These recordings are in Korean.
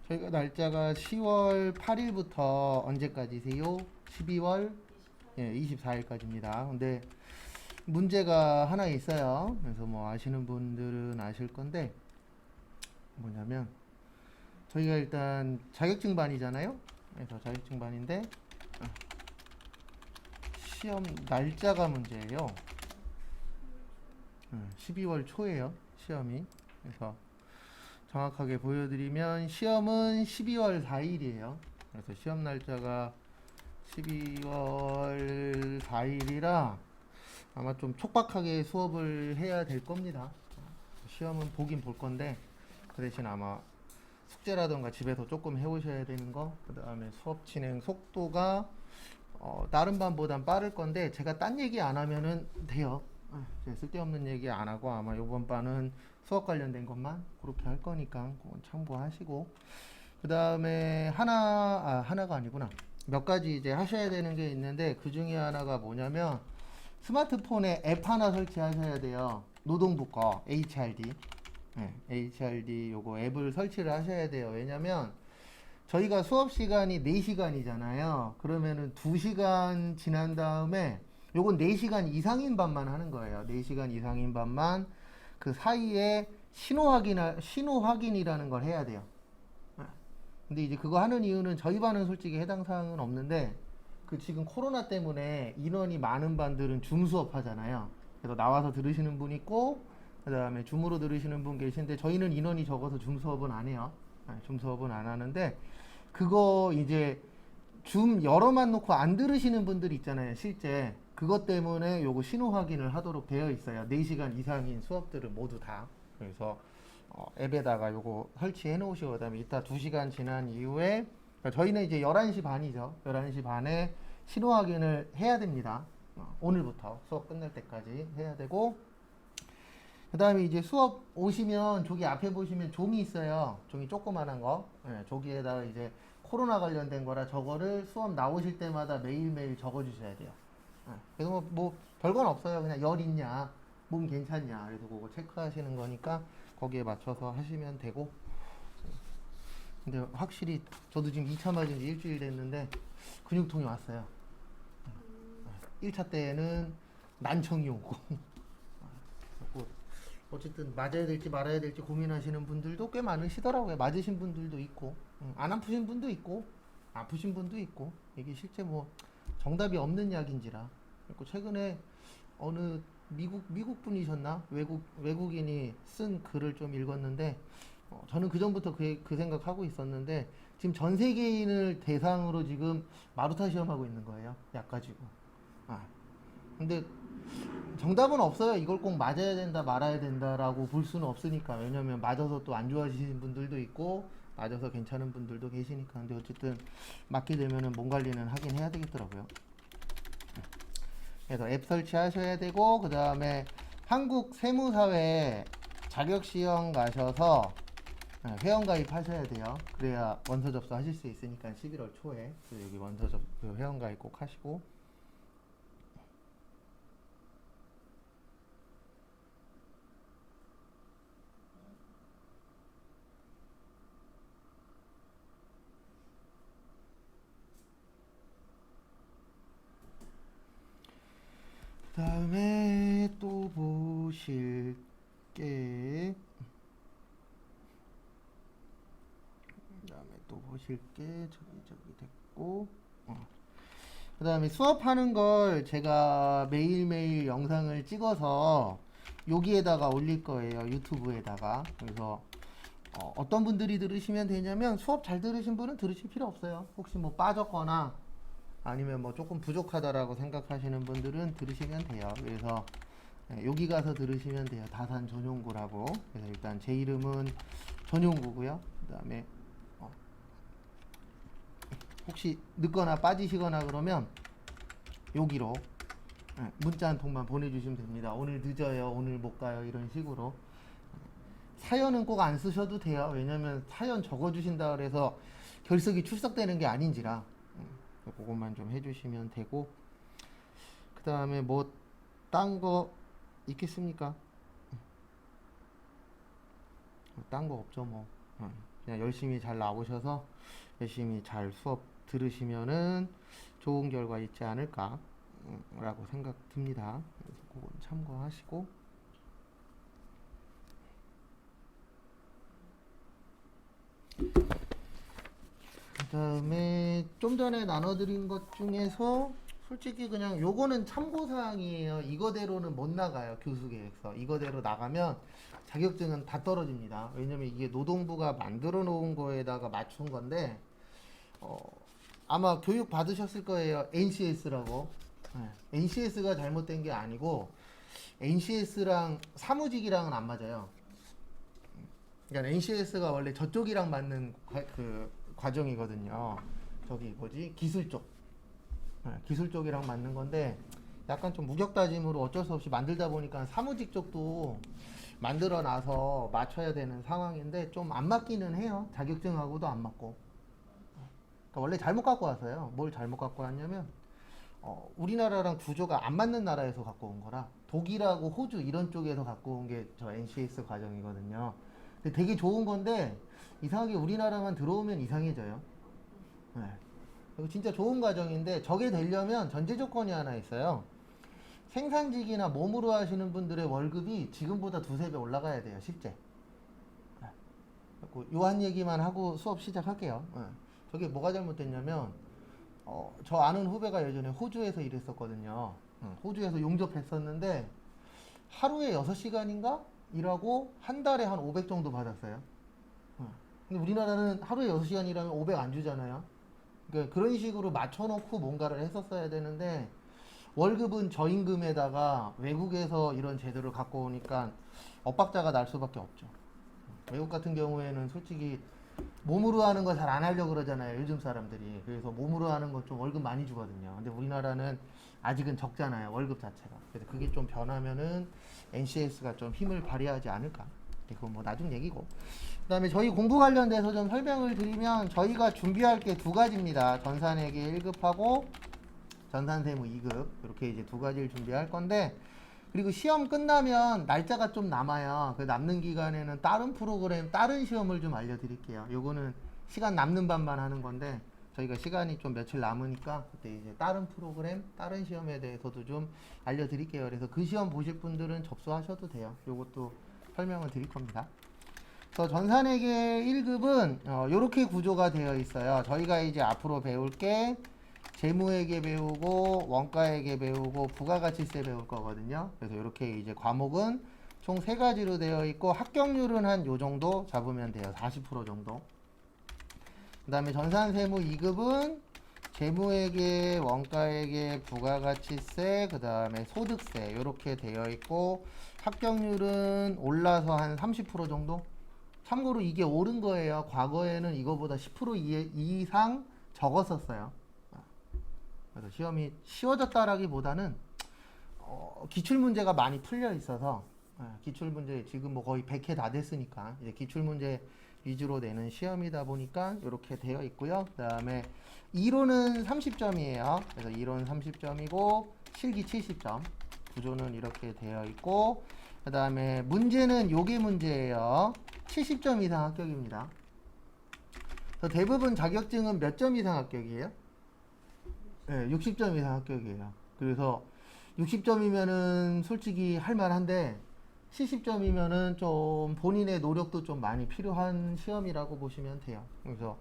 저희가 날짜가 10월 8일부터 언제까지세요? 12월 24일까지입니다. 근데 문제가 하나 있어요. 그래서 뭐 아시는 분들은 아실 건데 뭐냐면 저희가 일단 자격증반이잖아요. 그래서 자격증반인데 시험 날짜가 문제예요. 12월 초에요. 시험이. 그래서 정확하게 보여드리면 시험은 12월 4일이에요. 그래서 시험 날짜가 12월 4일이라 아마 좀 촉박하게 수업을 해야 될 겁니다. 시험은 보긴 볼 건데 그 대신 아마 숙제라던가 집에서 조금 해오셔야 되는 거, 그 다음에 수업 진행 속도가 다른 반보단 빠를 건데 제가 딴 얘기 안 하면은 돼요. 제가 쓸데없는 얘기 안 하고 아마 이번 반은 수업 관련된 것만 그렇게 할 거니까 그건 참고하시고, 그 다음에 하나가 아니구나, 몇 가지 이제 하셔야 되는 게 있는데 그 중에 하나가 뭐냐면 스마트폰에 앱 하나 설치하셔야 돼요. 노동부 거 HRD. HRD 요거 앱을 설치를 하셔야 돼요. 왜냐면 저희가 수업 시간이 4시간이잖아요. 그러면은 2시간 지난 다음에 요건 4시간 이상인 반만 하는 거예요. 4시간 이상인 반만 그 사이에 신호 확인이라는 걸 해야 돼요. 근데 이제 그거 하는 이유는 저희 반은 솔직히 해당 사항은 없는데 그 지금 코로나 때문에 인원이 많은 반들은 줌 수업 하잖아요. 그래서 나와서 들으시는 분 있고 그 다음에 줌으로 들으시는 분 계신데 저희는 인원이 적어서 줌 수업은 안 해요. 줌 수업은 안 하는데 그거 이제 줌 여러만 놓고 안 들으시는 분들 있잖아요. 실제 그것 때문에 요거 신호 확인을 하도록 되어 있어요. 4시간 이상인 수업들은 모두 다. 그래서 앱에다가 요거 설치해 놓으시고 그다음에 이따 2시간 지난 이후에, 그러니까 저희는 이제 11시 반이죠. 11시 반에 신호 확인을 해야 됩니다. 오늘부터 수업 끝날 때까지 해야 되고, 그 다음에 이제 수업 오시면 저기 앞에 보시면 종이 있어요. 종이 조그만한 거. 저기에다가 이제 코로나 관련된 거라 저거를 수업 나오실 때마다 매일매일 적어 주셔야 돼요. 그래서 뭐 별건 없어요. 그냥 열 있냐, 몸 괜찮냐, 그래서 그거 체크하시는 거니까 거기에 맞춰서 하시면 되고. 근데 확실히 저도 지금 2차 맞은 지 일주일 됐는데 근육통이 왔어요. 1차 때는 난청이 오고 어쨌든 맞아야 될지 말아야 될지 고민하시는 분들도 꽤 많으시더라고요. 맞으신 분들도 있고, 안 아프신 분도 있고, 아프신 분도 있고, 이게 실제 뭐 정답이 없는 약인지라. 그리고 최근에 어느 미국 분이셨나? 외국인이 쓴 글을 좀 읽었는데, 저는 그 전부터 그 생각하고 있었는데, 지금 전 세계인을 대상으로 지금 마루타 시험하고 있는 거예요. 약 가지고. 아, 근데 정답은 없어요. 이걸 꼭 맞아야 된다, 말아야 된다라고 볼 수는 없으니까. 왜냐면 맞아서 또 안 좋아지시는 분들도 있고, 맞아서 괜찮은 분들도 계시니까. 근데 어쨌든 맞게 되면은 몸 관리는 하긴 해야 되겠더라고요. 그래서 앱 설치하셔야 되고, 그 다음에 한국 세무사회 자격시험 가셔서 회원가입 하셔야 돼요. 그래야 원서 접수하실 수 있으니까 11월 초에. 그래서 여기 원서 접수 회원가입 꼭 하시고. 그 다음에 또 보실 게, 그다음에 또 보실 게 저기 됐고, 그다음에 수업하는 걸 제가 매일매일 영상을 찍어서 여기에다가 올릴 거예요. 유튜브에다가. 그래서 떤 분들이 들으시면 되냐면 수업 잘 들으신 분은 들으실 필요 없어요. 혹시 뭐 빠졌거나 아니면 뭐 조금 부족하다라고 생각하시는 분들은 들으시면 돼요. 그래서 여기 가서 들으시면 돼요. 다산 전용구라고. 그래서 일단 제 이름은 전용구고요. 그다음에 혹시 늦거나 빠지시거나 그러면 여기로 문자 한 통만 보내주시면 됩니다. 오늘 늦어요, 오늘 못 가요, 이런 식으로. 사연은 꼭 안 쓰셔도 돼요. 왜냐면 사연 적어주신다 그래서 결석이 출석되는 게 아닌지라. 그것만 좀 해주시면 되고, 그 다음에 뭐 딴 거 있겠습니까? 딴 거 없죠 뭐. 그냥 열심히 잘 나오셔서 열심히 잘 수업 들으시면은 좋은 결과 있지 않을까 라고 생각 듭니다. 그래서 그건 참고하시고, 그 다음에 좀 전에 나눠드린 것 중에서 솔직히 그냥 요거는 참고사항이에요. 이거대로는 못 나가요. 교수계획서. 이거대로 나가면 자격증은 다 떨어집니다. 왜냐면 이게 노동부가 만들어 놓은 거에다가 맞춘 건데, 아마 교육 받으셨을 거예요. NCS라고. NCS가 잘못된 게 아니고, NCS랑 사무직이랑은 안 맞아요. 그러니까 NCS가 원래 저쪽이랑 맞는 그 과정이거든요. 저기 뭐지? 기술 쪽. 기술 쪽이랑 맞는 건데 약간 좀 무격다짐으로 어쩔 수 없이 만들다 보니까 사무직 쪽도 만들어 놔서 맞춰야 되는 상황인데 좀 안 맞기는 해요. 자격증하고도 안 맞고. 그러니까 원래 잘못 갖고 왔어요. 뭘 잘못 갖고 왔냐면 우리나라랑 구조가 안 맞는 나라에서 갖고 온 거라 독일하고 호주 이런 쪽에서 갖고 온 게 저 NCS 과정이거든요. 근데 되게 좋은 건데 이상하게 우리나라만 들어오면 이상해져요. 네. 이거 진짜 좋은 과정인데 저게 되려면 전제 조건이 하나 있어요. 생산직이나 몸으로 하시는 분들의 월급이 지금보다 두세 배 올라가야 돼요. 실제. 요 한 얘기만 하고 수업 시작할게요. 저게 뭐가 잘못됐냐면 저 아는 후배가 예전에 호주에서 일했었거든요. 호주에서 용접했었는데 하루에 6시간인가 일하고 한 달에 한 500 정도 받았어요. 근데 우리나라는 하루에 6시간 일하면 500 안 주잖아요. 그러니까 그런 식으로 맞춰놓고 뭔가를 했었어야 되는데 월급은 저임금에다가 외국에서 이런 제도를 갖고 오니까 엇박자가 날 수밖에 없죠. 외국 같은 경우에는 솔직히 몸으로 하는 거 잘 안 하려고 그러잖아요. 요즘 사람들이. 그래서 몸으로 하는 거 좀 월급 많이 주거든요. 근데 우리나라는 아직은 적잖아요. 월급 자체가. 그래서 그게 좀 변하면은 NCS가 좀 힘을 발휘하지 않을까. 그건 뭐 나중 얘기고. 그 다음에 저희 공부 관련돼서 좀 설명을 드리면 저희가 준비할 게 두 가지입니다. 전산회계 1급하고 전산세무 2급 이렇게 이제 두 가지를 준비할 건데 그리고 시험 끝나면 날짜가 좀 남아요. 그 남는 기간에는 다른 프로그램, 다른 시험을 좀 알려드릴게요. 요거는 시간 남는 반만 하는 건데 저희가 시간이 좀 며칠 남으니까 그때 이제 다른 프로그램, 다른 시험에 대해서도 좀 알려드릴게요. 그래서 그 시험 보실 분들은 접수하셔도 돼요. 요것도 설명을 드릴 겁니다. 그래서 전산회계 1급은 요렇게 구조가 되어 있어요. 저희가 이제 앞으로 배울 게 재무회계 배우고 원가회계 배우고 부가가치세 배울 거거든요. 그래서 이렇게 이제 과목은 총 3가지로 되어 있고 합격률은 한 요 정도 잡으면 돼요. 40% 정도. 그 다음에 전산세무 2급은 재무회계, 원가회계, 부가가치세, 그 다음에 소득세 이렇게 되어 있고 합격률은 올라서 한 30% 정도? 참고로 이게 옳은 거예요. 과거에는 이거보다 10% 이상 적었었어요. 그래서 시험이 쉬워졌다라기보다는 기출문제가 많이 풀려 있어서 기출문제 지금 뭐 거의 100회 다 됐으니까 이제 기출문제 위주로 내는 시험이다 보니까 이렇게 되어 있고요. 그 다음에 이론은 30점이에요. 그래서 이론 30점이고 실기 70점. 구조는 이렇게 되어 있고 그 다음에 문제는 요게 문제예요. 70점 이상 합격입니다. 그래서 대부분 자격증은 몇 점 이상 합격이에요? 네, 60점 이상 합격이에요. 그래서 60점이면은 솔직히 할만한데 70점이면은 좀 본인의 노력도 좀 많이 필요한 시험이라고 보시면 돼요. 그래서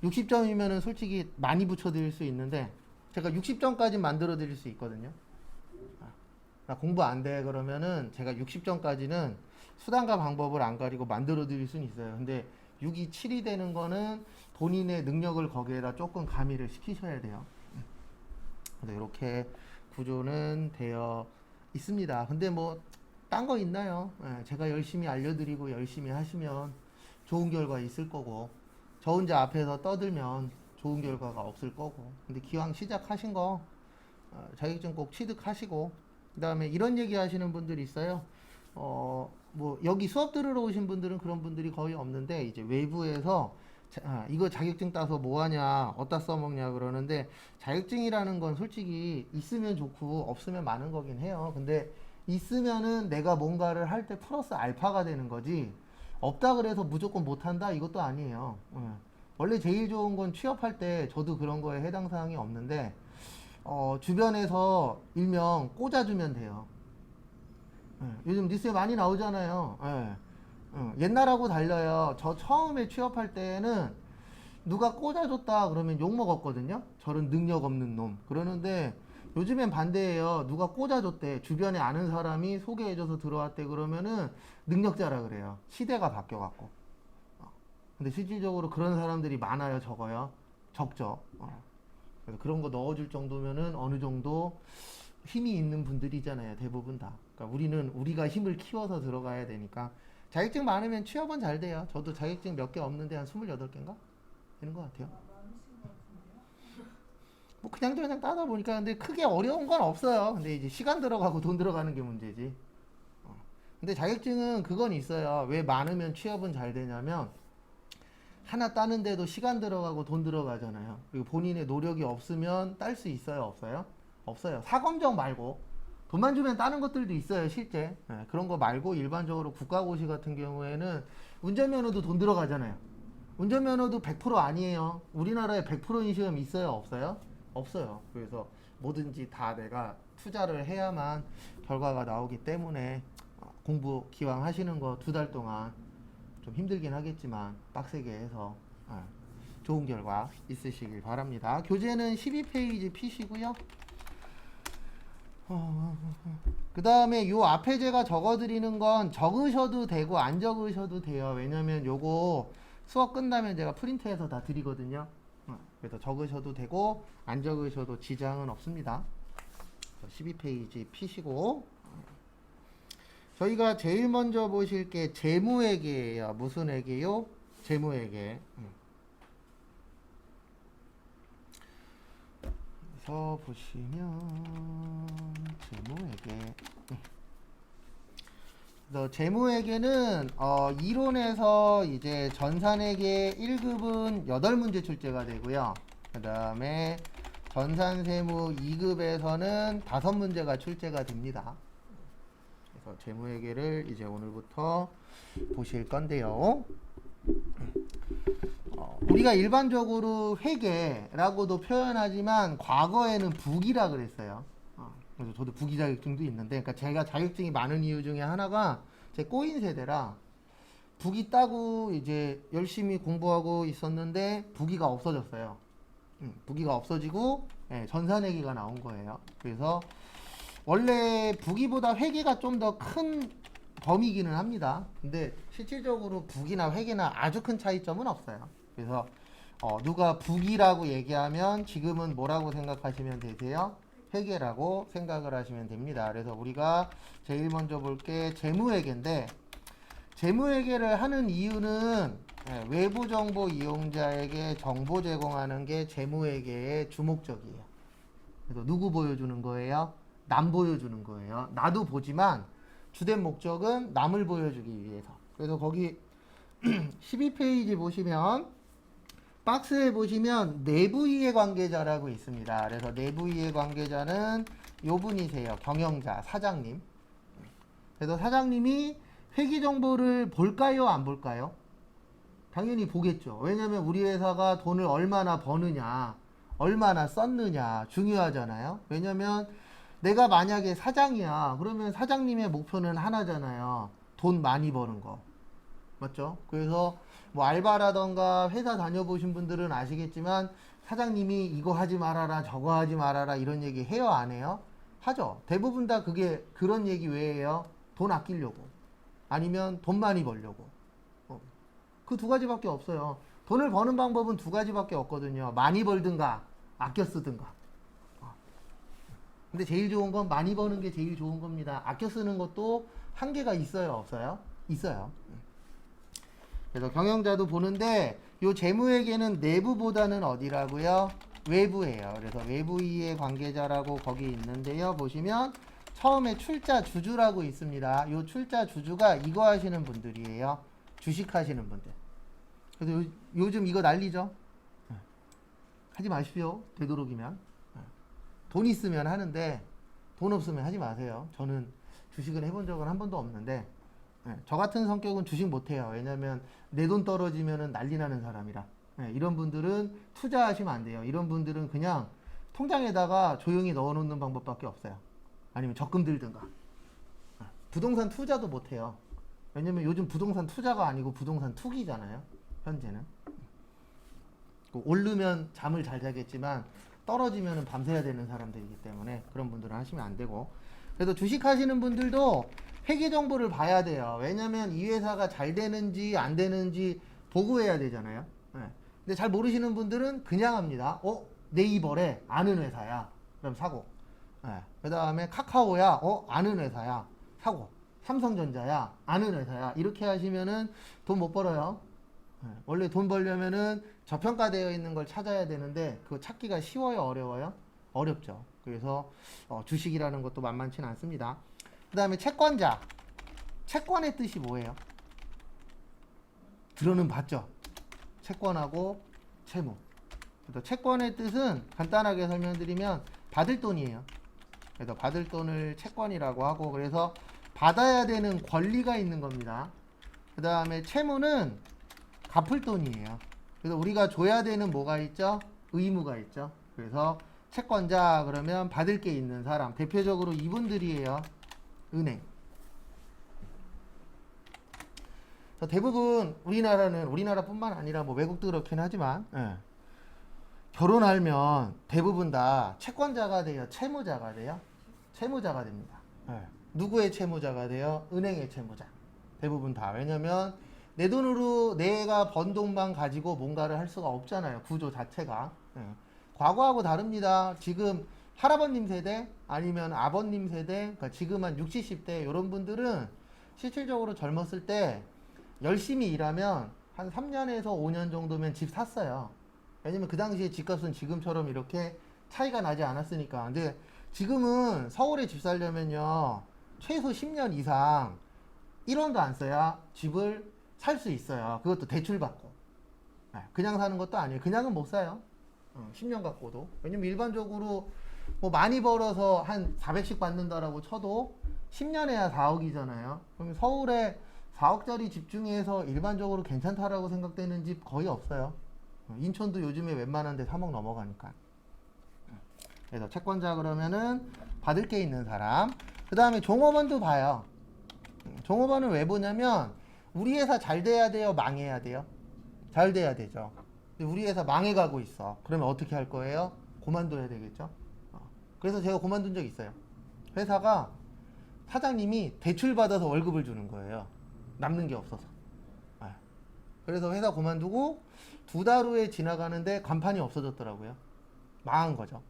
60점이면은 솔직히 많이 붙여드릴 수 있는데 제가 60점까지 만들어 드릴 수 있거든요. 나 공부 안 돼 그러면은 제가 60점까지는 수단과 방법을 안 가리고 만들어 드릴 수는 있어요. 근데 6이 7이 되는 거는 본인의 능력을 거기에다 조금 가미를 시키셔야 돼요. 이렇게 구조는 되어 있습니다. 근데 뭐 딴 거 있나요? 제가 열심히 알려드리고 열심히 하시면 좋은 결과 있을 거고 저 혼자 앞에서 떠들면 좋은 결과가 없을 거고 근데 기왕 시작하신 거 자격증 꼭 취득하시고 그 다음에 이런 얘기 하시는 분들이 있어요. 뭐 여기 수업 들으러 오신 분들은 그런 분들이 거의 없는데 이제 외부에서 이거 자격증 따서 뭐하냐 어디다 써먹냐 그러는데 자격증이라는 건 솔직히 있으면 좋고 없으면 많은 거긴 해요. 근데 있으면은 내가 뭔가를 할 때 플러스 알파가 되는 거지 없다 그래서 무조건 못한다 이것도 아니에요. 원래 제일 좋은 건 취업할 때 저도 그런 거에 해당 사항이 없는데 주변에서 일명 꽂아주면 돼요. 요즘 뉴스에 많이 나오잖아요. 옛날하고 달라요. 저 처음에 취업할 때는 누가 꽂아줬다 그러면 욕 먹었거든요. 저런 능력 없는 놈. 그러는데 요즘엔 반대예요. 누가 꽂아줬대. 주변에 아는 사람이 소개해줘서 들어왔대 그러면은 능력자라 그래요. 시대가 바뀌어갖고. 근데 실질적으로 그런 사람들이 많아요, 적어요? 적죠. 그래서 그런 거 넣어줄 정도면은 어느 정도 힘이 있는 분들이잖아요, 대부분 다. 그러니까 우리는 우리가 힘을 키워서 들어가야 되니까. 자격증 많으면 취업은 잘 돼요. 저도 자격증 몇 개 없는데 한 28개인가? 되는 것 같아요. 뭐 그냥 따다 보니까 근데 크게 어려운 건 없어요. 근데 이제 시간 들어가고 돈 들어가는 게 문제지. 근데 자격증은 그건 있어요. 왜 많으면 취업은 잘 되냐면 하나 따는데도 시간 들어가고 돈 들어가잖아요. 그리고 본인의 노력이 없으면 딸 수 있어요, 없어요? 없어요. 사검정 말고 돈만 주면 따는 것들도 있어요, 실제. 그런 거 말고 일반적으로 국가고시 같은 경우에는 운전면허도 돈 들어가잖아요. 운전면허도 100% 아니에요. 우리나라에 100%인 시험이 있어요, 없어요? 없어요. 그래서 뭐든지 다 내가 투자를 해야만 결과가 나오기 때문에 공부 기왕 하시는 거 2달 동안 좀 힘들긴 하겠지만 빡세게 해서 좋은 결과 있으시길 바랍니다. 교재는 12페이지 피시고요. 그 다음에 요 앞에 제가 적어드리는 건 적으셔도 되고 안 적으셔도 돼요. 왜냐면 요거 수업 끝나면 제가 프린트해서 다 드리거든요. 그래서 적으셔도 되고 안 적으셔도 지장은 없습니다. 12페이지 피시고 저희가 제일 먼저 보실 게 재무회계예요. 무슨 회계요? 재무회계. 그래서 보시면 재무회계. 그래서 재무회계는 이론에서 이제 전산회계 1급은 8문제 출제가 되고요. 그 다음에 전산세무 2급에서는 5문제가 출제가 됩니다. 그래서 재무회계를 이제 오늘부터 보실 건데요. 우리가 일반적으로 회계라고도 표현하지만 과거에는 북이라 그랬어요. 그래서 저도 북이 자격증도 있는데, 그러니까 제가 자격증이 많은 이유 중에 하나가 제 꼬인 세대라 북이 따고 이제 열심히 공부하고 있었는데 북이가 없어졌어요. 북이가 없어지고 전산회계가 나온 거예요. 그래서 원래 북이보다 회계가 좀 더 큰 범위기는 합니다. 근데 실질적으로 북이나 회계나 아주 큰 차이점은 없어요. 그래서 누가 북이라고 얘기하면 지금은 뭐라고 생각하시면 되세요? 회계라고 생각을 하시면 됩니다. 그래서 우리가 제일 먼저 볼 게 재무회계인데, 재무회계를 하는 이유는 외부 정보 이용자에게 정보 제공하는 게 재무회계의 주목적이에요. 그래서 누구 보여주는 거예요? 남 보여주는 거예요. 나도 보지만 주된 목적은 남을 보여주기 위해서. 그래서 거기 12페이지 보시면 박스에 보시면 내부 이해 관계자라고 있습니다. 그래서 내부 이해 관계자는 요 분이세요. 경영자, 사장님. 그래서 사장님이 회계 정보를 볼까요? 안 볼까요? 당연히 보겠죠. 왜냐면 우리 회사가 돈을 얼마나 버느냐, 얼마나 썼느냐 중요하잖아요. 왜냐면 내가 만약에 사장이야. 그러면 사장님의 목표는 하나잖아요. 돈 많이 버는 거. 맞죠? 그래서 뭐 알바라던가 회사 다녀보신 분들은 아시겠지만 사장님이 이거 하지 말아라 저거 하지 말아라 이런 얘기 해요 안 해요? 하죠. 대부분 다 그게 그런 얘기 왜 해요? 돈 아끼려고 아니면 돈 많이 벌려고. 그 2가지밖에 없어요. 돈을 버는 방법은 2가지밖에 없거든요. 많이 벌든가 아껴 쓰든가. 근데 제일 좋은 건 많이 버는 게 제일 좋은 겁니다. 아껴 쓰는 것도 한계가 있어요 없어요? 있어요. 그래서 경영자도 보는데 요 재무회계는 내부보다는 어디라고요? 외부예요. 그래서 외부 이해 관계자라고 거기 있는데요. 보시면 처음에 출자 주주라고 있습니다. 요 출자 주주가 이거 하시는 분들이에요. 주식 하시는 분들. 그래서 요즘 이거 난리죠? 하지 마십시오. 되도록이면. 돈 있으면 하는데 돈 없으면 하지 마세요. 저는 주식은 해본 적은 한 번도 없는데 저 같은 성격은 주식 못해요. 왜냐면 내 돈 떨어지면은 난리 나는 사람이라. 이런 분들은 투자하시면 안 돼요. 이런 분들은 그냥 통장에다가 조용히 넣어놓는 방법밖에 없어요. 아니면 적금 들든가. 부동산 투자도 못해요. 왜냐면 요즘 부동산 투자가 아니고 부동산 투기잖아요. 현재는. 오르면 잠을 잘 자겠지만 떨어지면 밤새야 되는 사람들이기 때문에 그런 분들은 하시면 안 되고, 그래서 주식 하시는 분들도 회계 정보를 봐야 돼요. 왜냐면 이 회사가 잘 되는지 안 되는지 보고해야 되잖아요. 근데 잘 모르시는 분들은 그냥 합니다. 네이버래, 아는 회사야, 그럼 사고. 그 다음에 카카오야, 아는 회사야, 사고. 삼성전자야, 아는 회사야, 이렇게 하시면은 돈 못 벌어요. 원래 돈 벌려면은 저평가되어 있는 걸 찾아야 되는데 그거 찾기가 쉬워요, 어려워요? 어렵죠. 그래서 주식이라는 것도 만만치는 않습니다. 그 다음에 채권자. 채권의 뜻이 뭐예요? 들어는 봤죠? 채권하고 채무. 그래서 채권의 뜻은 간단하게 설명드리면 받을 돈이에요. 그래서 받을 돈을 채권이라고 하고, 그래서 받아야 되는 권리가 있는 겁니다. 그 다음에 채무는 갚을 돈이에요. 그래서 우리가 줘야 되는 뭐가 있죠? 의무가 있죠. 그래서 채권자 그러면 받을 게 있는 사람. 대표적으로 이분들이에요. 은행. 대부분 우리나라뿐만 아니라 뭐 외국도 그렇긴 하지만 결혼하면 대부분 다 채권자가 돼요? 채무자가 돼요? 채무자가 됩니다. 누구의 채무자가 돼요? 은행의 채무자. 대부분 다. 왜냐면 내 돈으로 내가 번 돈만 가지고 뭔가를 할 수가 없잖아요. 구조 자체가. 과거하고 다릅니다. 지금 할아버님 세대 아니면 아버님 세대, 그러니까 지금 한 60, 70대 이런 분들은 실질적으로 젊었을 때 열심히 일하면 한 3년에서 5년 정도면 집 샀어요. 왜냐면 그 당시에 집값은 지금처럼 이렇게 차이가 나지 않았으니까. 근데 지금은 서울에 집 살려면요, 최소 10년 이상 1원도 안 써야 집을 살 수 있어요. 그것도 대출 받고. 그냥 사는 것도 아니에요. 그냥은 못 사요. 10년 갖고도. 왜냐면 일반적으로 뭐 많이 벌어서 한 400씩 받는다라고 쳐도 10년에야 4억이잖아요. 그럼 서울에 4억짜리 집 중에서 일반적으로 괜찮다라고 생각되는 집 거의 없어요. 인천도 요즘에 웬만한 데 3억 넘어가니까. 그래서 채권자 그러면은 받을 게 있는 사람. 그 다음에 종업원도 봐요. 종업원은 왜 보냐면 우리 회사 잘 돼야 돼요, 망해야 돼요? 잘 돼야 되죠. 근데 우리 회사 망해가고 있어. 그러면 어떻게 할 거예요? 그만둬야 되겠죠. 그래서 제가 그만둔 적 있어요. 회사가 사장님이 대출 받아서 월급을 주는 거예요. 남는 게 없어서. 그래서 회사 그만두고 2달 후에 지나가는데 간판이 없어졌더라고요. 망한 거죠.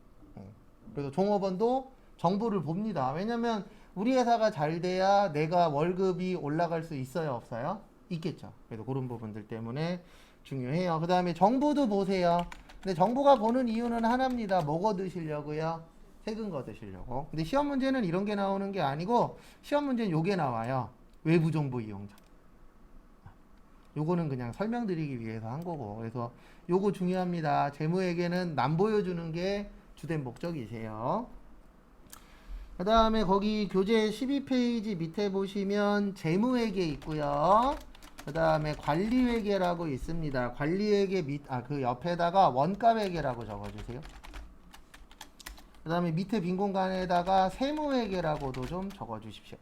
그래서 종업원도 정보를 봅니다. 왜냐면 우리 회사가 잘 돼야 내가 월급이 올라갈 수 있어요, 없어요? 있겠죠. 그래서 그런 부분들 때문에 중요해요. 그 다음에 정부도 보세요. 근데 정부가 보는 이유는 하나입니다. 뭐 거두시려고요? 세금 거두시려고. 근데 시험 문제는 이런 게 나오는 게 아니고 시험 문제는 요게 나와요. 외부 정보 이용자. 요거는 그냥 설명드리기 위해서 한 거고. 그래서 요거 중요합니다. 재무회계는 남 보여주는 게 주된 목적이세요. 그 다음에 거기 교재 12페이지 밑에 보시면 재무회계 있고요. 그 다음에 관리회계라고 있습니다. 관리회계 그 옆에다가 원가회계라고 적어주세요. 그 다음에 밑에 빈 공간에다가 세무회계라고도 좀 적어주십시오.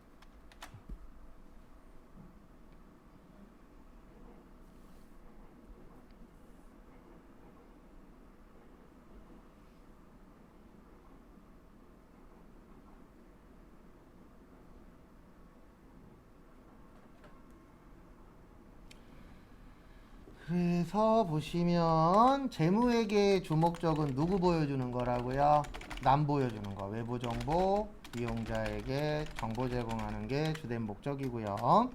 그래서 보시면 재무회계의 주목적은 누구 보여주는 거라고요? 남 보여주는 거. 외부 정보 이용자에게 정보 제공하는 게 주된 목적이고요.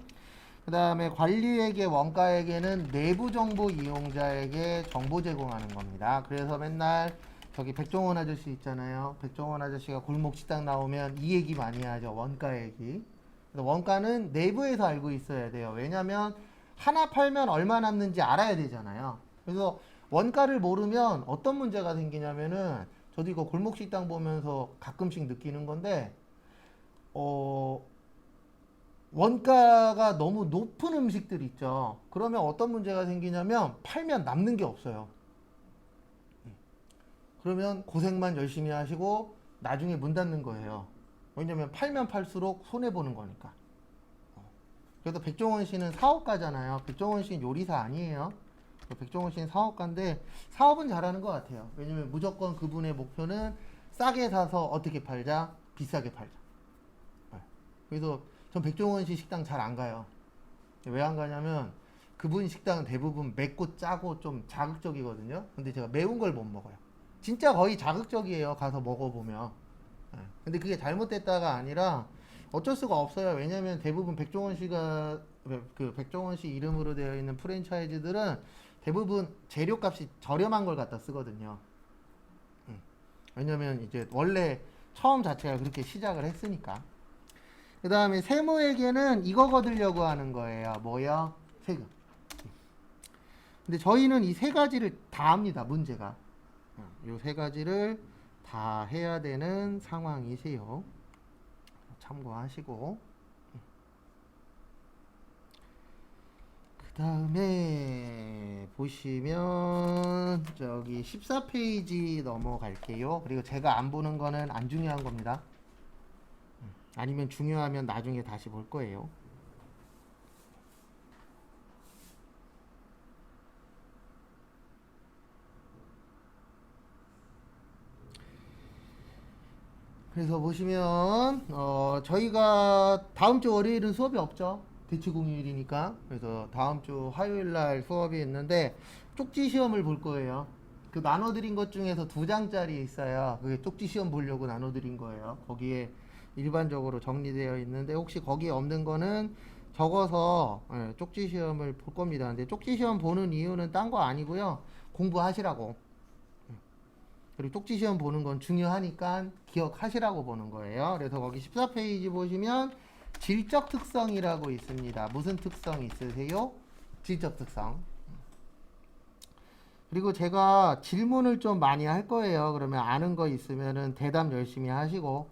그 다음에 관리회계, 원가회계는 내부 정보 이용자에게 정보 제공하는 겁니다. 그래서 맨날 저기 백종원 아저씨 있잖아요. 백종원 아저씨가 골목 식당 나오면 이 얘기 많이 하죠. 원가 얘기. 그래서 원가는 내부에서 알고 있어야 돼요. 왜냐면 하나 팔면 얼마 남는지 알아야 되잖아요. 그래서 원가를 모르면 어떤 문제가 생기냐면은, 저도 이거 골목 식당 보면서 가끔씩 느끼는 건데, 원가가 너무 높은 음식들 있죠. 그러면 어떤 문제가 생기냐면 팔면 남는 게 없어요. 그러면 고생만 열심히 하시고 나중에 문 닫는 거예요. 왜냐면 팔면 팔수록 손해보는 거니까. 그래서 백종원 씨는 사업가잖아요. 백종원 씨는 요리사 아니에요. 백종원 씨는 사업가인데 사업은 잘하는 것 같아요. 왜냐면 무조건 그분의 목표는 싸게 사서 어떻게 팔자, 비싸게 팔자. 그래서 전 백종원 씨 식당 잘 안 가요. 왜 안 가냐면 그분 식당은 대부분 맵고 짜고 좀 자극적이거든요. 근데 제가 매운 걸 못 먹어요. 진짜 거의 자극적이에요. 가서 먹어보면. 근데 그게 잘못됐다가 아니라 어쩔 수가 없어요. 왜냐면 대부분 백종원 씨가 그 백종원 씨 이름으로 되어 있는 프랜차이즈들은 대부분 재료값이 저렴한 걸 갖다 쓰거든요. 왜냐면 이제 원래 처음 자체가 그렇게 시작을 했으니까. 그 다음에 세무에게는 이거 거두려고 하는 거예요. 뭐요? 세금. 근데 저희는 이 세 가지를 다 합니다. 문제가. 이 세 가지를 다 해야 되는 상황이세요. 참고하시고. 그 다음에 보시면 저기 14페이지 넘어갈게요. 그리고 제가 안 보는 거는 안 중요한 겁니다. 아니면 중요하면 나중에 다시 볼 거예요. 그래서 보시면 저희가 다음 주 월요일은 수업이 없죠. 대치 공휴일이니까. 그래서 다음 주 화요일 날 수업이 있는데 쪽지 시험을 볼 거예요. 그 나눠드린 것 중에서 2장짜리 있어요. 그게 쪽지 시험 보려고 나눠드린 거예요. 거기에 일반적으로 정리되어 있는데 혹시 거기에 없는 거는 적어서 쪽지 시험을 볼 겁니다. 근데 쪽지 시험 보는 이유는 딴 거 아니고요. 공부하시라고. 그리고 쪽지 시험 보는 건 중요하니까 기억하시라고 보는 거예요. 그래서 거기 14페이지 보시면 질적 특성이라고 있습니다. 무슨 특성 있으세요? 질적 특성. 그리고 제가 질문을 좀 많이 할 거예요. 그러면 아는 거 있으면은 대답 열심히 하시고.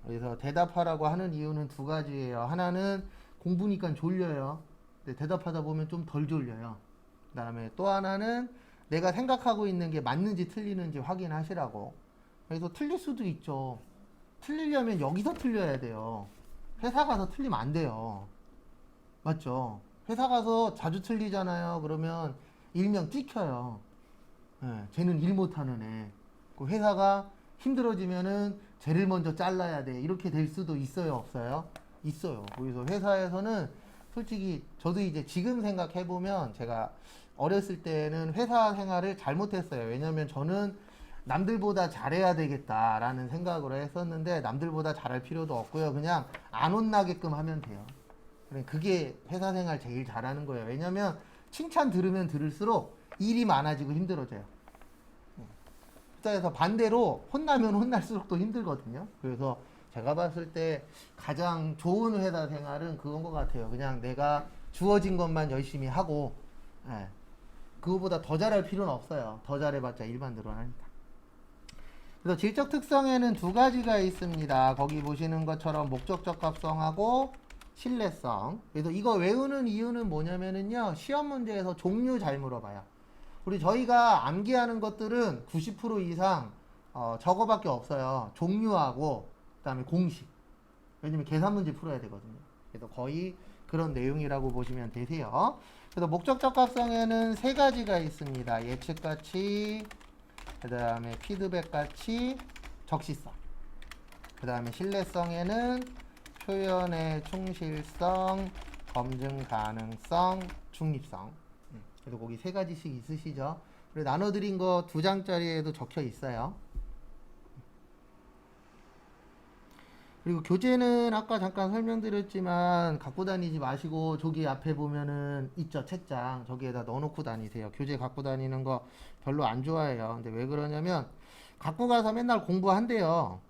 그래서 대답하라고 하는 이유는 2가지예요. 하나는 공부니까 졸려요. 근데 대답하다 보면 좀 덜 졸려요. 그 다음에 또 하나는 내가 생각하고 있는 게 맞는지 틀리는지 확인하시라고. 그래서 틀릴 수도 있죠. 틀리려면 여기서 틀려야 돼요. 회사 가서 틀리면 안 돼요. 맞죠? 회사 가서 자주 틀리잖아요. 그러면 일명 찍혀요. 쟤는 일 못하는 애. 그 회사가 힘들어지면은 쟤를 먼저 잘라야 돼. 이렇게 될 수도 있어요, 없어요? 있어요. 그래서 회사에서는 솔직히 저도 이제 지금 생각해보면 제가 어렸을 때는 회사 생활을 잘못했어요. 왜냐면 저는 남들보다 잘해야 되겠다라는 생각으로 했었는데 남들보다 잘할 필요도 없고요. 그냥 안 혼나게끔 하면 돼요. 그게 회사 생활 제일 잘하는 거예요. 왜냐면 칭찬 들으면 들을수록 일이 많아지고 힘들어져요. 그래서 반대로 혼나면 혼날수록 또 힘들거든요. 그래서 제가 봤을 때 가장 좋은 회사 생활은 그건 것 같아요. 그냥 내가 주어진 것만 열심히 하고, 그거보다 더 잘할 필요는 없어요. 더 잘해봤자 일반 늘어나니까. 그래서 질적 특성에는 2가지가 있습니다. 거기 보시는 것처럼 목적적 합성하고 신뢰성. 그래서 이거 외우는 이유는 뭐냐면은요, 시험 문제에서 종류 잘 물어봐요. 우리 저희가 암기하는 것들은 90% 이상 저거밖에 없어요. 종류하고 그다음에 공식. 왜냐면 계산 문제 풀어야 되거든요. 그래서 거의 그런 내용이라고 보시면 되세요. 그래서 목적적 합성에는 3가지가 있습니다. 예측가치, 그 다음에 피드백가치, 적시성. 그 다음에 신뢰성에는 표현의 충실성, 검증 가능성, 중립성. 그래서 거기 3가지씩 있으시죠. 그리고 나눠드린 거 2장짜리에도 적혀 있어요. 그리고 교재는 아까 잠깐 설명드렸지만 갖고 다니지 마시고 저기 앞에 보면은 있죠, 책장. 저기에다 넣어놓고 다니세요. 교재 갖고 다니는 거 별로 안 좋아해요. 근데 왜 그러냐면 갖고 가서 맨날 공부한대요.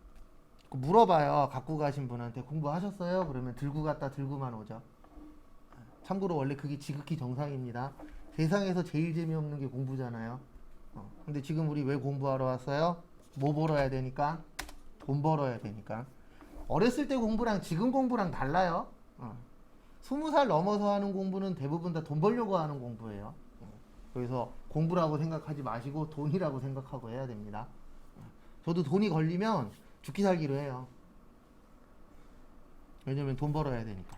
물어봐요. 갖고 가신 분한테 공부하셨어요? 그러면 들고 갔다 들고만 오죠. 참고로 원래 그게 지극히 정상입니다. 세상에서 제일 재미없는 게 공부잖아요. 근데 지금 우리 왜 공부하러 왔어요? 뭐 벌어야 되니까? 돈 벌어야 되니까. 어렸을 때 공부랑 지금 공부랑 달라요. 20살 넘어서 하는 공부는 대부분 다 돈 벌려고 하는 공부예요. 그래서 공부라고 생각하지 마시고 돈이라고 생각하고 해야 됩니다. 저도 돈이 걸리면 죽기 살기로 해요. 왜냐면 돈 벌어야 되니까.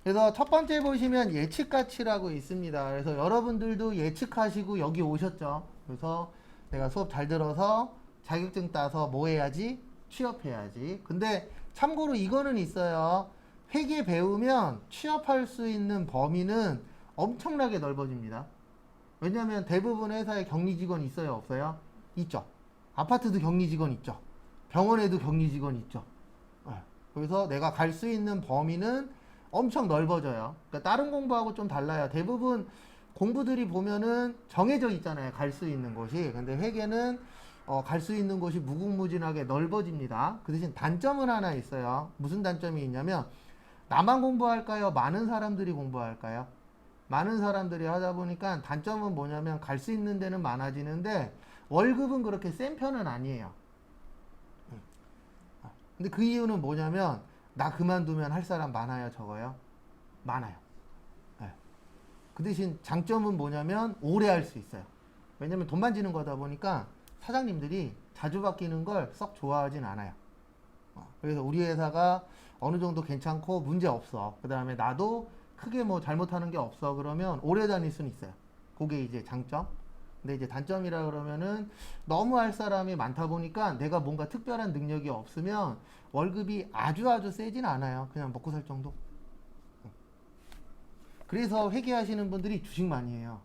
그래서 첫 번째 보시면 예측 가치라고 있습니다. 그래서 여러분들도 예측하시고 여기 오셨죠. 그래서 내가 수업 잘 들어서 자격증 따서 뭐 해야지? 취업해야지. 근데 참고로 이거는 있어요. 회계 배우면 취업할 수 있는 범위는 엄청나게 넓어집니다. 왜냐면 대부분 회사에 격리 직원 있어요, 없어요? 있죠. 아파트도 격리 직원 있죠. 병원에도 격리 직원 있죠. 그래서 내가 갈 수 있는 범위는 엄청 넓어져요. 그러니까 다른 공부하고 좀 달라요. 대부분 공부들이 보면은 정해져 있잖아요. 갈 수 있는 곳이. 근데 회계는 갈 수 있는 곳이 무궁무진하게 넓어집니다. 그 대신 단점은 하나 있어요. 무슨 단점이 있냐면 나만 공부할까요? 많은 사람들이 공부할까요? 많은 사람들이 하다 보니까 단점은 뭐냐면 갈 수 있는 데는 많아지는데 월급은 그렇게 센 편은 아니에요. 근데 그 이유는 뭐냐면 나 그만두면 할 사람 많아요, 적어요? 많아요. 네. 그 대신 장점은 뭐냐면 오래 할 수 있어요. 왜냐면 돈 만지는 거다 보니까 사장님들이 자주 바뀌는 걸 썩 좋아하진 않아요. 그래서 우리 회사가 어느 정도 괜찮고 문제 없어. 그 다음에 나도 크게 뭐 잘못하는 게 없어. 그러면 오래 다닐 수는 있어요. 그게 이제 장점. 근데 이제 단점이라 그러면은 너무 할 사람이 많다 보니까 내가 뭔가 특별한 능력이 없으면 월급이 아주 세진 않아요. 그냥 먹고 살 정도. 그래서 회계하시는 분들이 주식 많이 해요.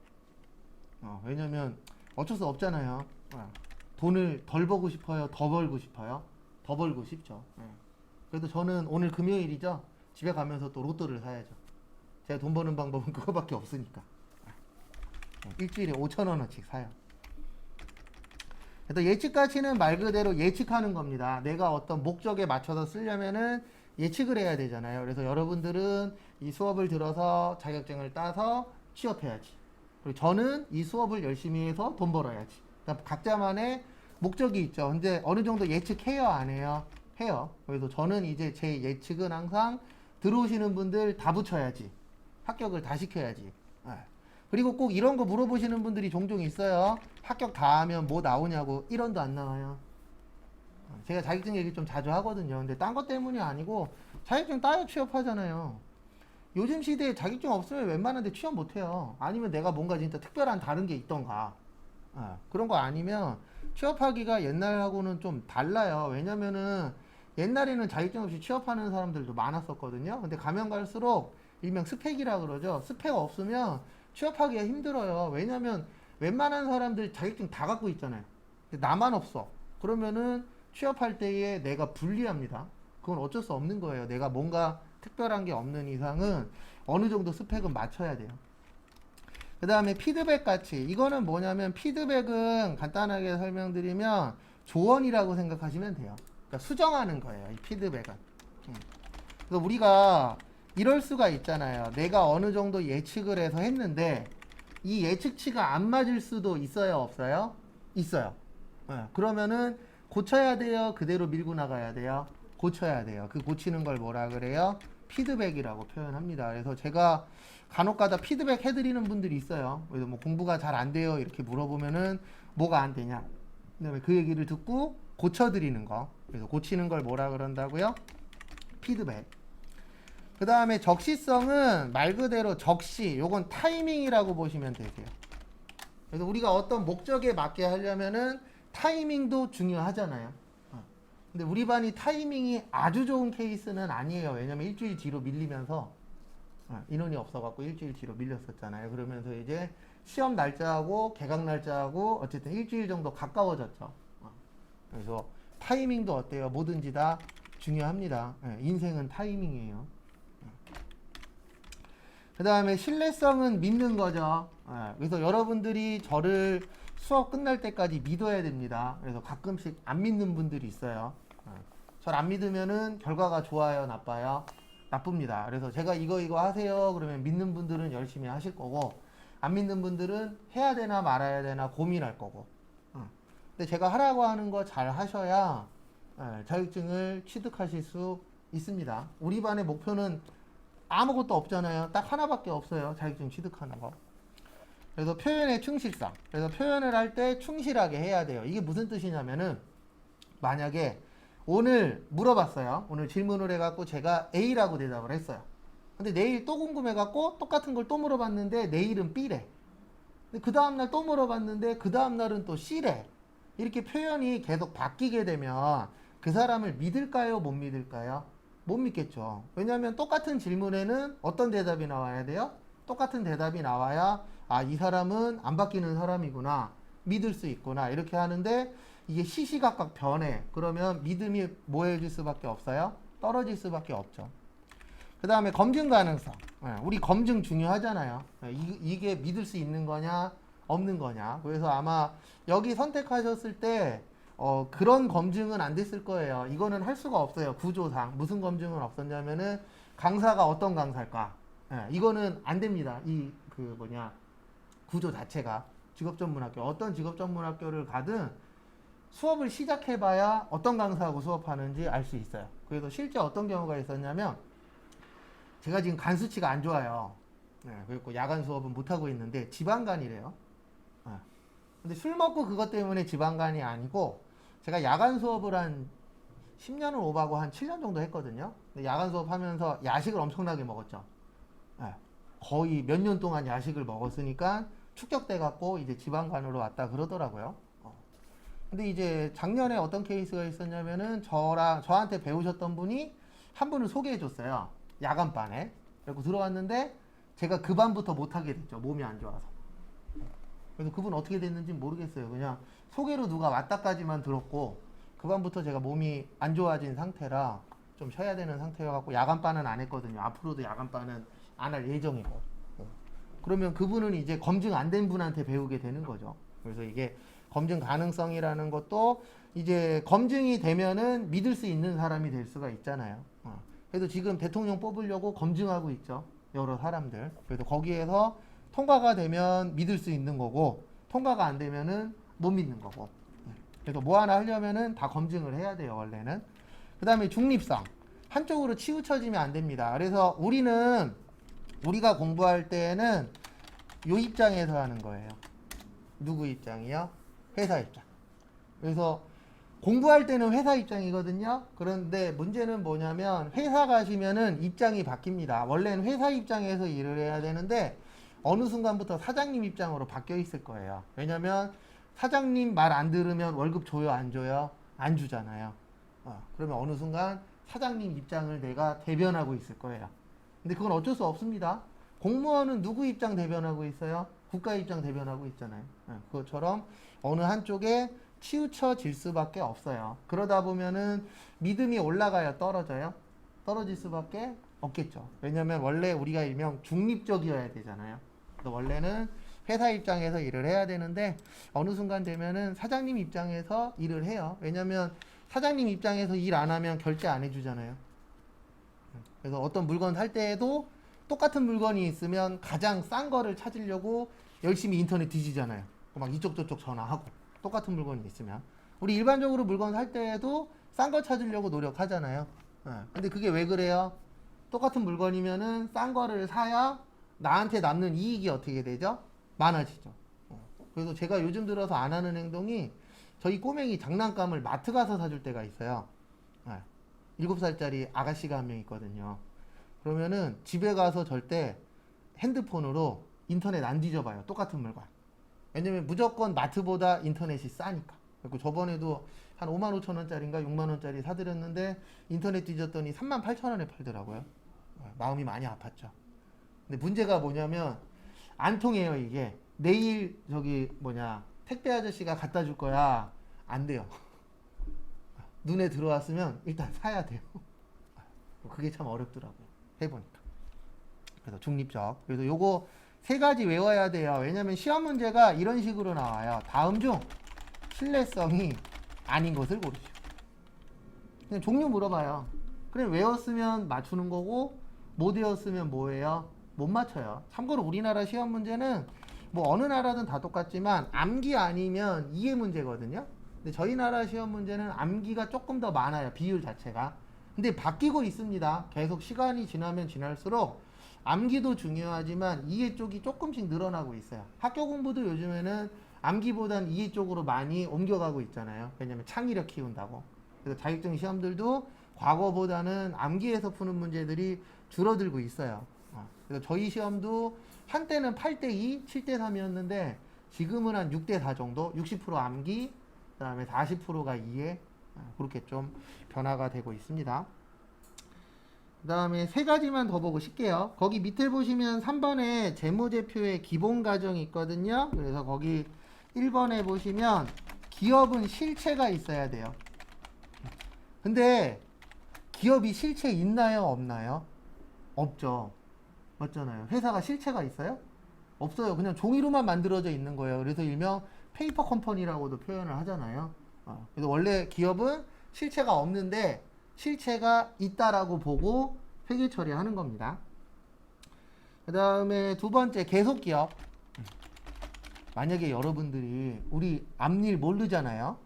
왜냐면 어쩔 수 없잖아요. 돈을 덜 벌고 싶어요? 더 벌고 싶어요? 더 벌고 싶죠. 그래도 저는 오늘 금요일이죠. 집에 가면서 또 로또를 사야죠. 제가 돈 버는 방법은 그거밖에 없으니까. 일주일에 5,000원어치씩 사요. 그래서 예측 가치는 말 그대로 예측하는 겁니다. 내가 어떤 목적에 맞춰서 쓰려면은 예측을 해야 되잖아요. 그래서 여러분들은 이 수업을 들어서 자격증을 따서 취업해야지. 그리고 저는 이 수업을 열심히 해서 돈 벌어야지. 그러니까 각자만의 목적이 있죠. 근데 어느 정도 예측해요, 안 해요? 해요. 그래서 저는 이제 제 예측은 항상 들어오시는 분들 다 붙여야지. 합격을 다 시켜야지. 그리고 꼭 이런 거 물어보시는 분들이 종종 있어요. 합격 다 하면 뭐 나오냐고. 1원도 안 나와요. 제가 자격증 얘기 좀 자주 하거든요. 근데 딴 것 때문이 아니고 자격증 따야 취업하잖아요. 요즘 시대에 자격증 없으면 웬만한 데 취업 못해요. 아니면 내가 뭔가 진짜 특별한 다른 게 있던가. 그런 거 아니면 취업하기가 옛날하고는 좀 달라요. 왜냐면은 옛날에는 자격증 없이 취업하는 사람들도 많았었거든요. 근데 가면 갈수록 일명 스펙이라 그러죠. 스펙 없으면 취업하기가 힘들어요. 왜냐면 웬만한 사람들 자격증 다 갖고 있잖아요. 근데 나만 없어. 그러면은 취업할 때에 내가 불리합니다. 그건 어쩔 수 없는 거예요. 내가 뭔가 특별한 게 없는 이상은 어느 정도 스펙은 맞춰야 돼요. 그 다음에 피드백 가치. 이거는 뭐냐면 피드백은 간단하게 설명드리면 조언이라고 생각하시면 돼요. 그러니까 수정하는 거예요. 이 피드백은. 그래서 우리가 이럴 수가 있잖아요. 내가 어느 정도 예측을 해서 했는데 이 예측치가 안 맞을 수도 있어요, 없어요? 있어요. 그러면은 고쳐야 돼요, 그대로 밀고 나가야 돼요? 고쳐야 돼요. 그 고치는 걸 뭐라 그래요? 피드백이라고 표현합니다. 그래서 제가 간혹가다 피드백 해드리는 분들이 있어요. 그래서 뭐 공부가 잘 안 돼요 이렇게 물어보면은 뭐가 안 되냐? 그다음에 그 얘기를 듣고 고쳐드리는 거. 그래서 고치는 걸 뭐라 그런다고요? 피드백. 그 다음에 적시성은 말 그대로 적시, 요건 타이밍이라고 보시면 되세요. 그래서 우리가 어떤 목적에 맞게 하려면은 타이밍도 중요하잖아요. 근데 우리 반이 타이밍이 아주 좋은 케이스는 아니에요. 왜냐면 일주일 뒤로 밀리면서 인원이 없어갖고 일주일 뒤로 밀렸었잖아요. 그러면서 이제 시험 날짜하고 개강 날짜하고 어쨌든 일주일 정도 가까워졌죠. 그래서 타이밍도 어때요? 뭐든지 다 중요합니다. 인생은 타이밍이에요. 그 다음에 신뢰성은 믿는 거죠. 그래서 여러분들이 저를 수업 끝날 때까지 믿어야 됩니다. 그래서 가끔씩 안 믿는 분들이 있어요. 절 안 믿으면은 결과가 좋아요, 나빠요? 나쁩니다. 그래서 제가 이거 하세요. 그러면 믿는 분들은 열심히 하실 거고, 안 믿는 분들은 해야 되나 말아야 되나 고민할 거고. 근데 제가 하라고 하는 거 잘 하셔야 자격증을 취득하실 수 있습니다. 우리 반의 목표는 아무것도 없잖아요. 딱 하나밖에 없어요. 자격증 취득하는 거. 그래서 표현의 충실성. 그래서 표현을 할 때 충실하게 해야 돼요. 이게 무슨 뜻이냐면은 만약에 오늘 물어봤어요. 오늘 질문을 해갖고 제가 A라고 대답을 했어요. 근데 내일 또 궁금해갖고 똑같은 걸 또 물어봤는데 내일은 B래. 근데 그 다음날 또 물어봤는데 그 다음날은 또 C래. 이렇게 표현이 계속 바뀌게 되면 그 사람을 믿을까요? 못 믿을까요? 못 믿겠죠. 왜냐하면 똑같은 질문에는 어떤 대답이 나와야 돼요? 똑같은 대답이 나와야 아, 이 사람은 안 바뀌는 사람이구나. 믿을 수 있구나. 이렇게 하는데 이게 시시각각 변해. 그러면 믿음이 뭐해질 수밖에 없어요? 떨어질 수밖에 없죠. 그 다음에 검증 가능성. 우리 검증 중요하잖아요. 이게 믿을 수 있는 거냐 없는 거냐. 그래서 아마 여기 선택하셨을 때 그런 검증은 안 됐을 거예요. 이거는 할 수가 없어요. 구조상. 무슨 검증은 없었냐면은 강사가 어떤 강사일까. 이거는 안 됩니다. 구조 자체가. 직업전문학교. 어떤 직업전문학교를 가든 수업을 시작해봐야 어떤 강사하고 수업하는지 알 수 있어요. 그래서 실제 어떤 경우가 있었냐면 제가 지금 간 수치가 안 좋아요. 그리고 야간 수업은 못하고 있는데 지방간이래요. 근데 술 먹고 그것 때문에 지방간이 아니고 제가 야간 수업을 한 10년을 오바고 한 7년 정도 했거든요. 근데 야간 수업 하면서 야식을 엄청나게 먹었죠. 거의 몇 년 동안 야식을 먹었으니까 축적돼 갖고 이제 지방간으로 왔다 그러더라고요. 근데 이제 작년에 어떤 케이스가 있었냐면은 저한테 배우셨던 분이 한 분을 소개해 줬어요. 야간반에. 그리고 들어왔는데 제가 그 반부터 못하게 됐죠. 몸이 안 좋아서. 그래서 그분 어떻게 됐는지 모르겠어요. 그냥 소개로 누가 왔다까지만 들었고 그 반부터 제가 몸이 안 좋아진 상태라 좀 쉬어야 되는 상태여갖고 야간반은 안 했거든요. 앞으로도 야간반은 안 할 예정이고. 그러면 그분은 이제 검증 안 된 분한테 배우게 되는 거죠. 그래서 이게 검증 가능성이라는 것도 이제 검증이 되면은 믿을 수 있는 사람이 될 수가 있잖아요. 그래도 지금 대통령 뽑으려고 검증하고 있죠. 여러 사람들. 그래서 거기에서 통과가 되면 믿을 수 있는 거고 통과가 안 되면은 못 믿는 거고. 그래서 뭐 하나 하려면은 다 검증을 해야 돼요, 원래는. 그 다음에 중립성. 한쪽으로 치우쳐지면 안 됩니다. 그래서 우리가 공부할 때는 요 입장에서 하는 거예요. 누구 입장이요? 회사 입장. 그래서 공부할 때는 회사 입장이거든요. 그런데 문제는 뭐냐면 회사 가시면은 입장이 바뀝니다. 원래는 회사 입장에서 일을 해야 되는데 어느 순간부터 사장님 입장으로 바뀌어 있을 거예요. 왜냐면 사장님 말 안 들으면 월급 줘요, 안 줘요? 안 주잖아요. 그러면 어느 순간 사장님 입장을 내가 대변하고 있을 거예요. 근데 그건 어쩔 수 없습니다. 공무원은 누구 입장 대변하고 있어요? 국가 입장 대변하고 있잖아요. 그것처럼 어느 한쪽에 치우쳐질 수밖에 없어요. 그러다 보면은 믿음이 올라가요, 떨어져요? 떨어질 수밖에 없겠죠. 왜냐면 원래 우리가 일명 중립적이어야 되잖아요. 원래는 회사 입장에서 일을 해야 되는데 어느 순간 되면은 사장님 입장에서 일을 해요. 왜냐면 사장님 입장에서 일 안 하면 결제 안 해주잖아요. 그래서 어떤 물건 살 때에도 똑같은 물건이 있으면 가장 싼 거를 찾으려고 열심히 인터넷 뒤지잖아요. 막 이쪽 저쪽 전화하고 똑같은 물건이 있으면 우리 일반적으로 물건 살 때에도 싼 거 찾으려고 노력하잖아요. 근데 그게 왜 그래요? 똑같은 물건이면은 싼 거를 사야 나한테 남는 이익이 어떻게 되죠? 많아지죠. 그래서 제가 요즘 들어서 안 하는 행동이 저희 꼬맹이 장난감을 마트 가서 사줄 때가 있어요. 7살짜리 아가씨가 한 명 있거든요. 그러면은 집에 가서 절대 핸드폰으로 인터넷 안 뒤져봐요. 똑같은 물건. 왜냐면 무조건 마트보다 인터넷이 싸니까. 그리고 저번에도 한 5만 5천 원짜리인가 6만 원짜리 사드렸는데 인터넷 뒤졌더니 3만 8천 원에 팔더라고요. 마음이 많이 아팠죠. 근데 문제가 뭐냐면 안 통해요, 이게. 내일 택배 아저씨가 갖다 줄 거야. 안 돼요. 눈에 들어왔으면 일단 사야 돼요. 그게 참 어렵더라고요. 해보니까. 그래서 중립적. 그래서 요거 3가지 외워야 돼요. 왜냐면 시험 문제가 이런 식으로 나와요. 다음 중 신뢰성이 아닌 것을 고르시오. 그냥 종류 물어봐요. 그래 외웠으면 맞추는 거고 못 외웠으면 뭐예요? 못 맞춰요. 참고로 우리나라 시험 문제는 뭐 어느 나라든 다 똑같지만 암기 아니면 이해 문제거든요. 근데 저희 나라 시험 문제는 암기가 조금 더 많아요. 비율 자체가. 근데 바뀌고 있습니다. 계속 시간이 지나면 지날수록 암기도 중요하지만 이해 쪽이 조금씩 늘어나고 있어요. 학교 공부도 요즘에는 암기보단 이해 쪽으로 많이 옮겨가고 있잖아요. 왜냐면 창의력 키운다고. 그래서 자격증 시험들도 과거보다는 암기에서 푸는 문제들이 줄어들고 있어요. 그래서 저희 시험도 한때는 8대2, 7대3이었는데 지금은 한 6대4 정도, 60% 암기, 그 다음에 40%가 이해, 그렇게 좀 변화가 되고 있습니다. 그 다음에 세 가지만 더 보고 쉴게요. 거기 밑에 보시면 3번에 재무제표의 기본 가정이 있거든요. 그래서 거기 1번에 보시면 기업은 실체가 있어야 돼요. 근데 기업이 실체 있나요? 없나요? 없죠. 맞잖아요. 회사가 실체가 있어요? 없어요. 그냥 종이로만 만들어져 있는 거예요. 그래서 일명 페이퍼 컴퍼니라고도 표현을 하잖아요. 그래서 원래 기업은 실체가 없는데 실체가 있다라고 보고 회계 처리하는 겁니다. 그 다음에 두 번째 계속기업. 만약에 여러분들이 우리 앞일 모르잖아요.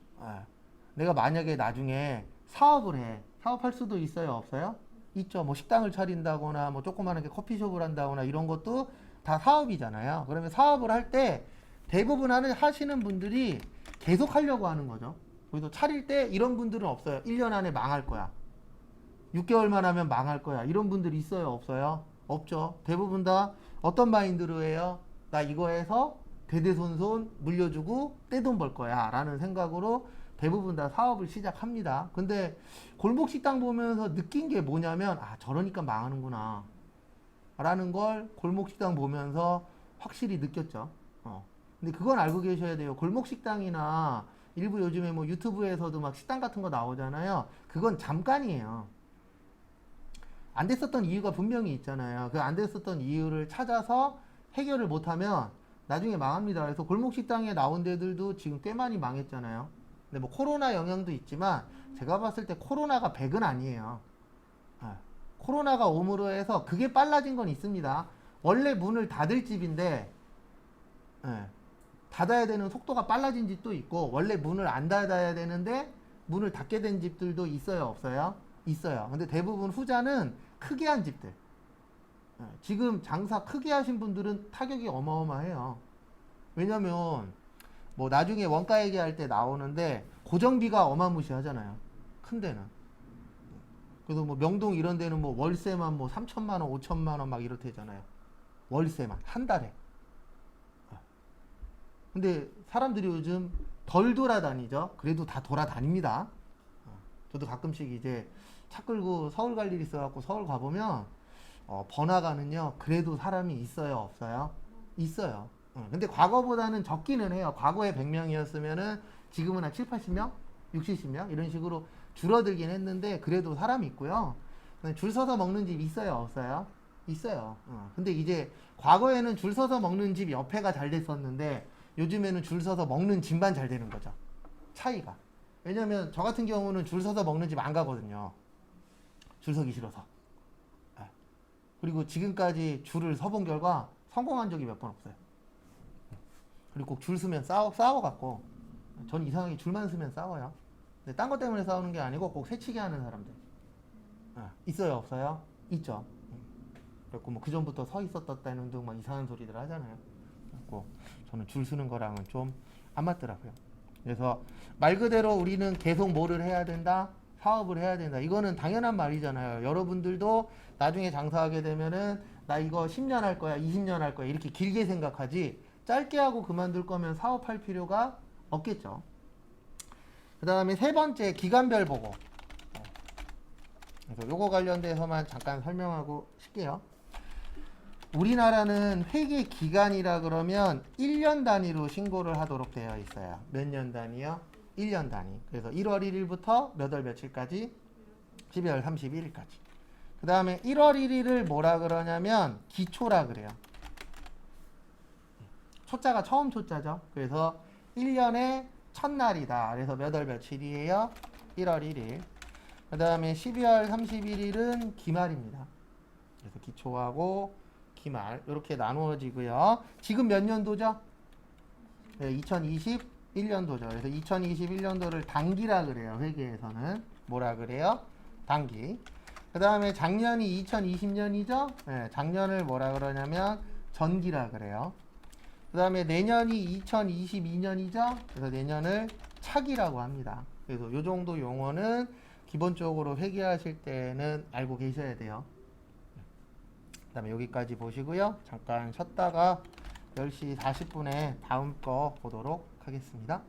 내가 만약에 나중에 사업을 해. 사업할 수도 있어요, 없어요? 있죠. 뭐 식당을 차린다거나 뭐 조그마하게 커피숍을 한다거나 이런 것도 다 사업이잖아요. 그러면 사업을 할 때 대부분 하시는 분들이 계속 하려고 하는 거죠. 그래서 차릴 때 이런 분들은 없어요. 1년 안에 망할 거야. 6개월만 하면 망할 거야. 이런 분들이 있어요, 없어요? 없죠. 대부분 다 어떤 마인드로 해요? 나 이거 해서 대대손손 물려주고 떼돈 벌 거야 라는 생각으로 대부분 다 사업을 시작합니다. 근데 골목식당 보면서 느낀 게 뭐냐면 저러니까 망하는구나 라는 걸 골목식당 보면서 확실히 느꼈죠. 근데 그건 알고 계셔야 돼요. 골목식당이나 일부 요즘에 뭐 유튜브에서도 막 식당 같은 거 나오잖아요. 그건 잠깐이에요. 안 됐었던 이유가 분명히 있잖아요. 그 안 됐었던 이유를 찾아서 해결을 못하면 나중에 망합니다. 그래서 골목식당에 나온 데들도 지금 꽤 많이 망했잖아요. 근데 뭐 코로나 영향도 있지만 제가 봤을 때 코로나가 100은 아니에요. 코로나가 옴으로 해서 그게 빨라진 건 있습니다. 원래 문을 닫을 집인데 닫아야 되는 속도가 빨라진 집도 있고 원래 문을 안 닫아야 되는데 문을 닫게 된 집들도 있어요, 없어요? 있어요. 근데 대부분 후자는 크게 한 집들. 지금 장사 크게 하신 분들은 타격이 어마어마해요. 왜냐면 뭐 나중에 원가 얘기할 때 나오는데 고정비가 어마무시하잖아요. 큰 데는. 그래서 뭐 명동 이런 데는 뭐 월세만 뭐 3천만 원, 5천만 원 막 이렇대잖아요. 월세만 한 달에. 근데 사람들이 요즘 덜 돌아다니죠. 그래도 다 돌아다닙니다. 저도 가끔씩 이제 차 끌고 서울 갈 일 있어갖고 서울 가보면 번화가는요 그래도 사람이 있어요, 없어요? 있어요. 근데 과거보다는 적기는 해요. 과거에 100명이었으면은 지금은 한 7, 80명? 60, 70명? 이런 식으로 줄어들긴 했는데 그래도 사람이 있고요. 줄 서서 먹는 집 있어요, 없어요? 있어요. 근데 이제 과거에는 줄 서서 먹는 집 옆에가 잘 됐었는데 요즘에는 줄 서서 먹는 집만 잘 되는 거죠. 차이가. 왜냐면 저 같은 경우는 줄 서서 먹는 집 안 가거든요. 줄 서기 싫어서. 그리고 지금까지 줄을 서본 결과 성공한 적이 몇 번 없어요. 그리고 꼭 줄 서면 싸워갖고 전 이상하게 줄만 서면 싸워요. 근데 딴 것 때문에 싸우는 게 아니고 꼭 새치기 하는 사람들. 있어요, 없어요? 있죠. 그래갖고 뭐 그전부터 서 있었다는 등 막 이상한 소리들 하잖아요. 그래갖고 저는 줄 서는 거랑은 좀 안 맞더라고요. 그래서 말 그대로 우리는 계속 뭐를 해야 된다? 사업을 해야 된다. 이거는 당연한 말이잖아요. 여러분들도 나중에 장사하게 되면은 나 이거 10년 할 거야, 20년 할 거야 이렇게 길게 생각하지 짧게 하고 그만둘 거면 사업할 필요가 없겠죠. 그 다음에 세 번째 기간별 보고. 그래서 요거 관련돼서만 잠깐 설명하고 쉴게요. 우리나라는 회계 기간이라 그러면 1년 단위로 신고를 하도록 되어 있어요. 몇 년 단위요? 1년 단위. 그래서 1월 1일부터 몇 월 며칠까지? 12월 31일까지. 그 다음에 1월 1일을 뭐라 그러냐면 기초라 그래요. 초자가 처음 초자죠. 그래서 1년의 첫날이다. 그래서 몇 월 며칠이에요? 1월 1일. 그 다음에 12월 31일은 기말입니다. 그래서 기초하고 기말 이렇게 나누어지고요. 지금 몇 년도죠? 네, 2021년도죠. 그래서 2021년도를 단기라 그래요. 회계에서는 뭐라 그래요? 단기. 그 다음에 작년이 2020년이죠. 네, 작년을 뭐라 그러냐면 전기라 그래요. 그 다음에 내년이 2022년이죠. 그래서 내년을 차기라고 합니다. 그래서 요 정도 용어는 기본적으로 회계하실 때는 알고 계셔야 돼요. 그 다음에 여기까지 보시고요. 잠깐 쉬었다가 10시 40분에 다음 거 보도록 하겠습니다.